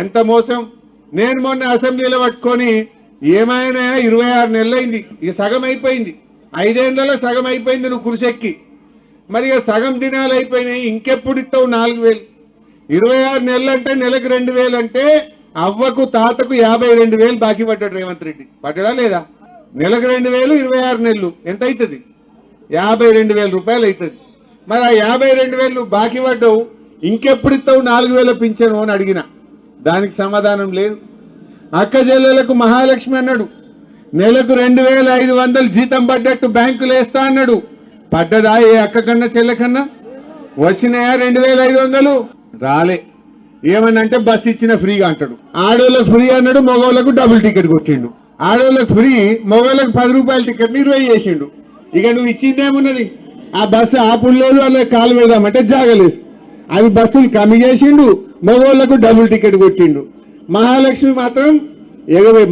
ఎంత మోసం. నేను మొన్న అసెంబ్లీలో పట్టుకొని ఏమైనా 26 నెలలైంది, ఇక సగం అయిపోయింది, 5 ఏళ్లలో సగం అయిపోయింది నువ్వు కురిసెక్కి. మరి ఇక సగం దినాలు అయిపోయినాయి, ఇంకెప్పుడు ఇస్తావు 4000? 26 నెలలు అంటే నెలకు 2000 అంటే అవ్వకు తాతకు 52,000 బాకీ పడ్డాడు రేవంత్ రెడ్డి. పడ్డా లేదా? నెలకు 2000, 26 నెలలు ఎంత అవుతుంది? 52,000 రూపాయలు అవుతుంది. మరి ఆ 52,000 నువ్వు బాకీ పడ్డావు, ఇంకెప్పుడు ఇస్తావు 4,000 పింఛను అని అడిగిన, దానికి సమాధానం లేదు. అక్క చెల్లెలకు మహాలక్ష్మి అన్నాడు, నెలకు 2,500 జీతం పడ్డట్టు బ్యాంకులు వేస్తా అన్నాడు. పడ్డదా ఏ అక్క కన్నా చెల్లె కన్నా? వచ్చినాయా 2,500? రాలే. ఏమనంటే బస్ ఇచ్చిన ఫ్రీగా అంటాడు. ఆడోళ్ళకు ఫ్రీ అన్నాడు, మగవాళ్ళకు డబుల్ టికెట్ కొట్టిండు. ఆడోళ్ళకు ఫ్రీ, మగవాళ్ళకు 10 రూపాయల టికెట్ 20 చేసిండు. ఇక నువ్వు ఇచ్చిందేమున్నది? ఆ బస్సు ఆపులేదు, అలా కాలు వేద్దామంటే జాగలేదు. అవి బస్సులు కమ్మి చేసిండు, మగవాళ్ళకు డబుల్ టికెట్ కొట్టిండు. మహాలక్ష్మి మాత్రం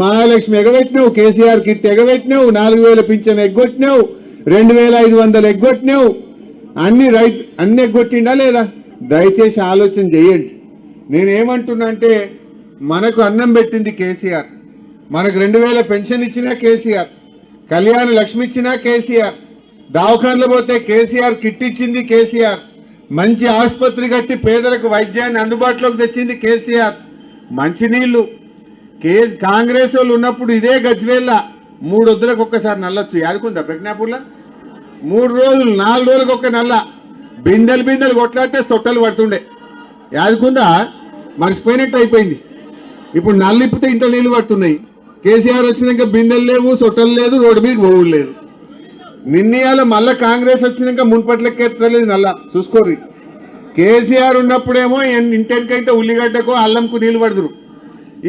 మహాలక్ష్మి ఎగబెట్టినావు, కేసీఆర్ కిట్ ఎగబెట్టినావు, 4,000 పింఛన్ ఎగ్గొట్టినావు, 2,500 ఎగ్గొట్టినావు, అన్ని ఎగ్గొట్టిండా లేదా? దయచేసి ఆలోచన చేయండి. నేనేమంటున్నా అంటే, మనకు అన్నం పెట్టింది కేసీఆర్, మనకు 2,000 పెన్షన్ ఇచ్చినా కేసీఆర్, కళ్యాణ లక్ష్మి ఇచ్చినా కేసీఆర్, దవాఖానలో పోతే కేసీఆర్ కిట్ ఇచ్చింది కేసీఆర్, మంచి ఆసుపత్రి కట్టి పేదలకు వైద్యాన్ని అందుబాటులోకి తెచ్చింది కేసీఆర్, మంచినీళ్లు. కాంగ్రెస్ వాళ్ళు ఉన్నప్పుడు ఇదే గజ్వేల్ల 3 వద్దులకు ఒక్కసారి నల్లొచ్చు, యాదుకుందా ప్రజ్ఞాపూర్లో? 3 రోజులు 4 రోజులకు ఒక్క నల్ల, బిందెలు కొట్లాడితే సొట్టలు పడుతుండే, యాదుకుందా? మర్చిపోయినట్టు అయిపోయింది. ఇప్పుడు నల్లిప్పితే ఇంట్లో నీళ్లు పడుతున్నాయి. కేసీఆర్ వచ్చినాక బిందెలు లేవు, సొట్టలు లేదు, రోడ్డు మీద పోవుడు లేదు. నిన్నయాల మళ్ళా కాంగ్రెస్ వచ్చినాక మున్పట్లెక్కేస్తలేదు నల్ల, చూసుకోర్రి. కేసీఆర్ ఉన్నప్పుడేమో ఇంటెనికైతే ఉల్లిగడ్డకో అల్లంకు నీళ్లు పడుతురు.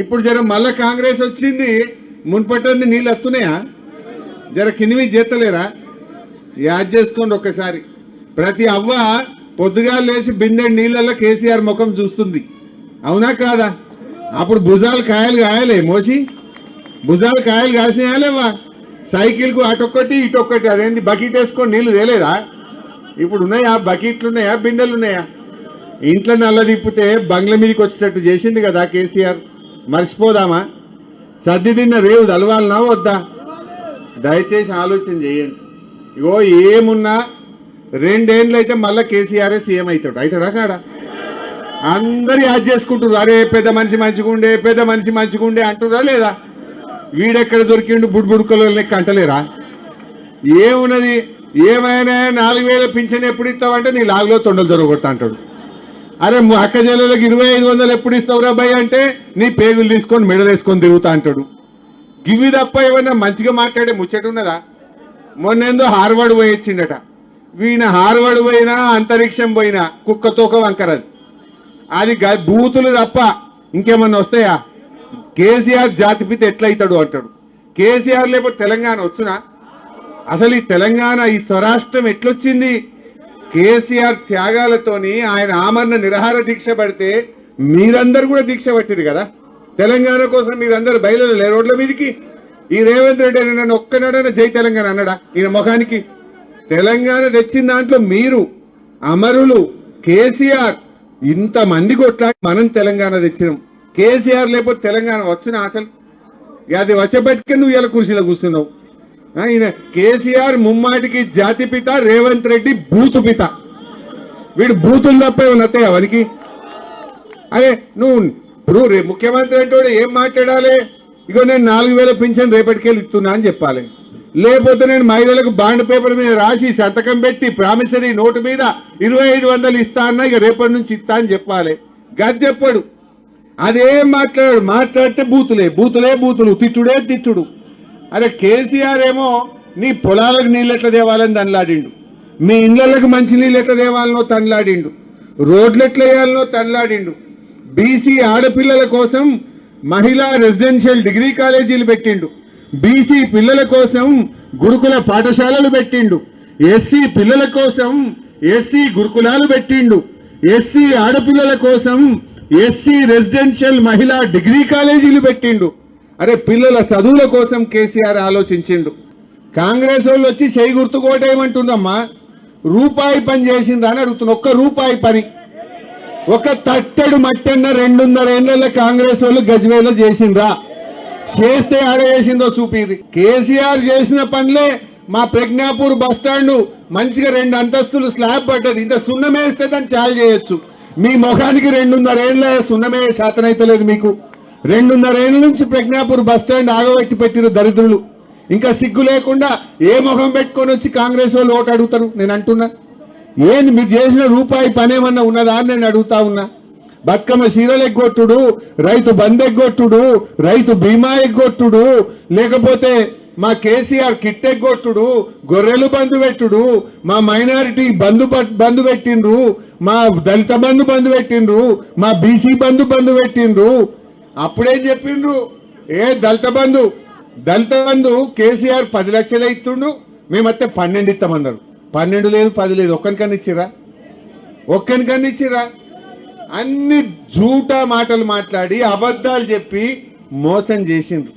ఇప్పుడు జర మళ్ళా కాంగ్రెస్ వచ్చింది, మున్పట్టింది నీళ్ళు వస్తున్నాయా? జర కినివి చేస్తలేరా? యాద్ చేసుకోండి ఒక్కసారి. ప్రతి అవ్వ పొద్దుగా లేచి బిందె నీళ్ళల్లో కేసీఆర్ ముఖం చూస్తుంది, అవునా కాదా? అప్పుడు భుజాలు కాయలు కాయలే మోసి, భుజాలు కాయలు కాసినాయాలేవా? సైకిల్కు అటొక్కటి ఇటొక్కటి, అదేంటి బకెట్ వేసుకొని నీళ్లు తేలేదా? ఇప్పుడు ఉన్నాయా బకెట్లు? ఉన్నాయా బిందెలు? ఉన్నాయా? ఇంట్లో నల్ల తిప్పితే బంగ్ల మీదకి వచ్చేటట్టు చేసింది కదా కేసీఆర్, మర్చిపోదామా? సర్ది తిన్న రేవు తలవాలనా వద్దా? దయచేసి ఆలోచన చేయండి. ఇగో ఏమున్నా 2 ఏళ్ళు అయితే మళ్ళా కేసీఆరే సీఎం అవుతాడా కాడా? అందరు యాద్ చేసుకుంటున్నారు, అరే పెద్ద మనిషి మంచిగుండే, పెద్ద మనిషి మంచిగుండే అంటురా లేదా? వీడెక్కడ దొరికిండు బుడ్బుడుకలో లెక్క అంటలేరా? ఏమున్నది? ఏమైనా 4,000 పింఛన్ ఎప్పుడు ఇస్తావంటే నీ లాగులో తొండలు దొరకొడతా అంటాడు. అరే అక్క చెల్లెలకు 2,500 ఎప్పుడు ఇస్తావురా భయ్ అంటే నీ పేగులు తీసుకొని మెడలు వేసుకొని తిరుగుతా అంటాడు. గివి తప్ప ఏమన్నా మంచిగా మాట్లాడే ముచ్చట ఉన్నదా? మొన్నేందో హార్వర్డ్ పోయి వచ్చిండట. వీణ హార్వర్డ్ పోయినా అంతరిక్షం పోయినా కుక్క తోక వంకరది. అది బూతులు తప్ప ఇంకేమన్నా వస్తాయా? కేసీఆర్ జాతిపిత ఎట్లయితాడు అంటాడు. కేసీఆర్ లేకపోతే తెలంగాణ వచ్చునా? అసలు ఈ తెలంగాణ, ఈ స్వరాష్ట్రం ఎట్లొచ్చింది? కేసీఆర్ త్యాగాలతోని ఆయన ఆమరణ నిరాహార దీక్ష పడితే మీరందరూ కూడా దీక్ష పట్టిరు కదా తెలంగాణ కోసం. మీరందరూ బయలుదేరలే రోడ్ల మీదకి. ఈ రేవంత్ రెడ్డి అని నన్ను ఒక్కనాడైనా జై తెలంగాణ అన్నాడా? ఈయన ముఖానికి. తెలంగాణ తెచ్చిన దాంట్లో మీరు అమరులు. కేసీఆర్ ఇంతమంది కొట్లాడి మనం తెలంగాణ తెచ్చినాం. కేసీఆర్ లేకపోతే తెలంగాణ వచ్చునా? అసలు అది వచ్చబెట్టుకే నువ్వు ఇలా కుర్చీలో కూర్చున్నావు. ఈయన కేసీఆర్ ముమ్మాటికి జాతిపిత, రేవంత్ రెడ్డి బూతు పిత. వీడు బూతులు తప్ప ఏమన్నా వానికి? అదే నువ్వు ఇప్పుడు ముఖ్యమంత్రి అంటే ఏం మాట్లాడాలి? ఇగో నేను 4,000 పింఛన్ రేపటికెళ్ళి ఇస్తున్నా అని చెప్పాలి. లేకపోతే నేను మహిళలకు బాండ్ పేపర్ మీద రాసి సంతకం పెట్టి ప్రామిసరీ నోటు మీద 2,500 ఇస్తా అన్నా, ఇక రేపటి నుంచి ఇస్తా అని చెప్పాలి. గది చెప్పాడు. అదేం మాట్లాడితే బూతులు, తిట్టుడు. అరే కేసీఆర్ ఏమో నీ పొలాలకు నీళ్ళు ఎట్లా తేవాలని తనలాడిండు, మీ ఇళ్లకు మంచి నీళ్ళు ఎట్లా తేవాలనో తనలాడిండు, రోడ్లు ఎట్లా వేయాలనో తనలాడిండు. బీసీ ఆడపిల్లల కోసం మహిళా రెసిడెన్షియల్ డిగ్రీ కాలేజీలు పెట్టిండు, బీసీ పిల్లల కోసం గురుకుల పాఠశాలలు పెట్టిండు, ఎస్సీ పిల్లల కోసం ఎస్సీ గురుకులాలు పెట్టిండు, ఎస్సీ ఆడపిల్లల కోసం ఎస్సీ రెసిడెన్షియల్ మహిళా డిగ్రీ కాలేజీలు పెట్టిండు. అరే పిల్లల చదువుల కోసం కేసీఆర్ ఆలోచించిండు. కాంగ్రెస్ వాళ్ళు వచ్చి చేయి గుర్తుకోవటం ఏమంటుందమ్మా? రూపాయి పని చేసిందా అని అడుగుతున్నా. ఒక్క రూపాయి పని ఒక తట్టెడు మట్టన్న 2.5 ఏళ్ల కాంగ్రెస్ వాళ్ళు గజ్వేలో చేసిండ్రా? చేస్తే ఆడ చేసిందో చూపిది. కేసీఆర్ చేసిన పనులే మా ప్రజ్ఞాపూర్ బస్టాండ్ మంచిగా 2 అంతస్తులు స్లాబ్ పడ్డది. ఇంత సున్నమేస్తే దాన్ని చాలు చేయొచ్చు. మీ ముఖానికి 2.5 ఏళ్ల సున్నమే శాతనైతలేదు మీకు. 2.5 ఏళ్ల నుంచి ప్రజ్ఞాపూర్ బస్టాండ్ ఆగబెట్టి పెట్టిన దరిద్రులు ఇంకా సిగ్గు లేకుండా ఏ ముఖం పెట్టుకొని వచ్చి కాంగ్రెస్ వాళ్ళు ఓటు అడుగుతారు? నేను అంటున్నా, ఏంది మీరు చేసిన రూపాయి పనేమన్నా ఉన్నదా అని నేను అడుగుతా ఉన్నా. బతుకమ్మ సీరలు ఎగ్గొట్టుడు, రైతు బంద్ ఎగ్గొట్టుడు, రైతు బీమా ఎగ్గొట్టుడు, లేకపోతే మా కేసీఆర్ కిట్ ఎగ్గొట్టుడు, గొర్రెలు బంధు పెట్టుడు, మా మైనారిటీ బంధు పెట్టిండ్రు, మా దళిత బంధు పెట్టిండ్రు, మా బీసీ బంధు పెట్టిండ్రు. అప్పుడేం చెప్పిండ్రు? దళిత బంధు కేసీఆర్ 10 లక్షలే ఇస్తుండు, మేమైతే 12 ఇస్తామన్నారు. 12 లేదు 10 లేదు, ఒక్కనికన్నా ఇచ్చిరా? అన్ని జూటా మాటలు మాట్లాడి అబద్ధాలు చెప్పి మోసం చేసిండ్రు.